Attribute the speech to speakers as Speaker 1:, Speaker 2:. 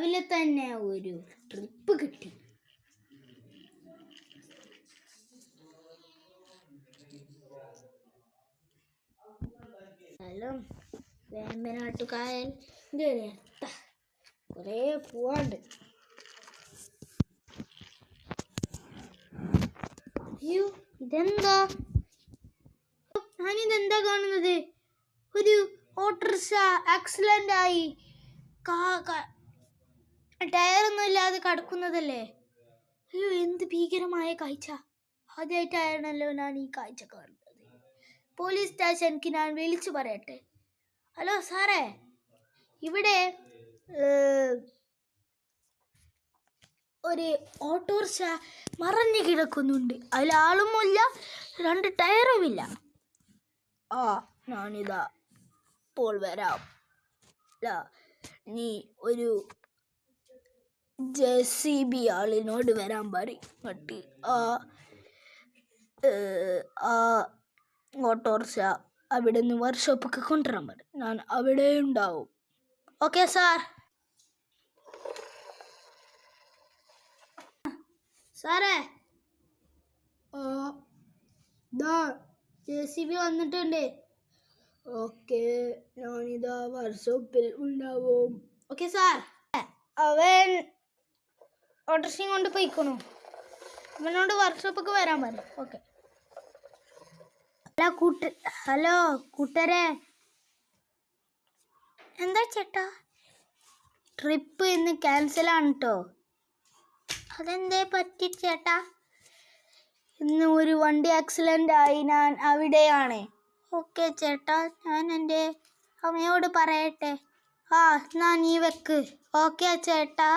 Speaker 1: രാവിലെ തന്നെ ഒരു ട്രിപ്പ് കിട്ടി. സ്ഥലം വേമ്പനാട്ടുകായൽ കുറേ പോവാണ്ട്. അയ്യോ, ഇതെന്താ? ഞാനിതെന്താ കാണുന്നത്? ഒരു ഓട്ടോറിക്ഷ ആക്സിഡന്റ് ആയി ടയറൊന്നും ഇല്ലാതെ കിടക്കുന്നതല്ലേ? അയ്യോ, എന്ത് ഭീകരമായ കാഴ്ച! ആദ്യമായിട്ടാണല്ലോ ഞാൻ ഈ കാഴ്ച കാണുന്നത്. പോലീസ് സ്റ്റേഷനിലേക്ക് ഞാൻ വിളിച്ചു പറയട്ടെ? ഹലോ സാറേ, ഇവിടെ ഒരു ഓട്ടോറിക്ഷ മറഞ്ഞു കിടക്കുന്നുണ്ട്. അതിലാളുമില്ല, 2 ടയറുമില്ല. ഞാനിതാ ഇപ്പോൾ വരാം. നീ ഒരു JCB ആളിനോട് വരാൻ പറഞ്ഞിട്ട് ആ ഓട്ടോറിക്ഷ അവിടെ നിന്ന് വർക്ക്ഷോപ്പിലേക്ക് കൊണ്ടുവരാൻ പറയും. ഞാൻ അവിടെ ഉണ്ടാവും. Okay sir. സാറേ, JCB വന്നിട്ടുണ്ട്. ഓക്കെ, ഞാനിതാ വർക്ക്ഷോപ്പിൽ ഉണ്ടാവും. Okay sir. അവൻ ഓട്ടോറിക്ഷയും കൊണ്ട് പോയിക്കണു. അവനോട് വർക്ക്ഷോപ്പിലേക്ക് വരാൻ പറഞ്ഞു. ഓക്കെ. ഹലോ കൂട്ടരെ. എന്താ ചേട്ടാ? ട്രിപ്പ് ഇന്ന് ക്യാൻസലാണ് കേട്ടോ. അതെന്തേ പറ്റി ചേട്ടാ? ഇന്ന് ഒരു വണ്ടി ആക്സിഡന്റ് ആയി. ഞാൻ അവിടെയാണ്. ഓക്കെ ചേട്ടാ, ഞാൻ എൻ്റെ അമ്മയോട് പറയട്ടെ. എന്നാ നീ വെക്ക്. ഓക്കെ ചേട്ടാ.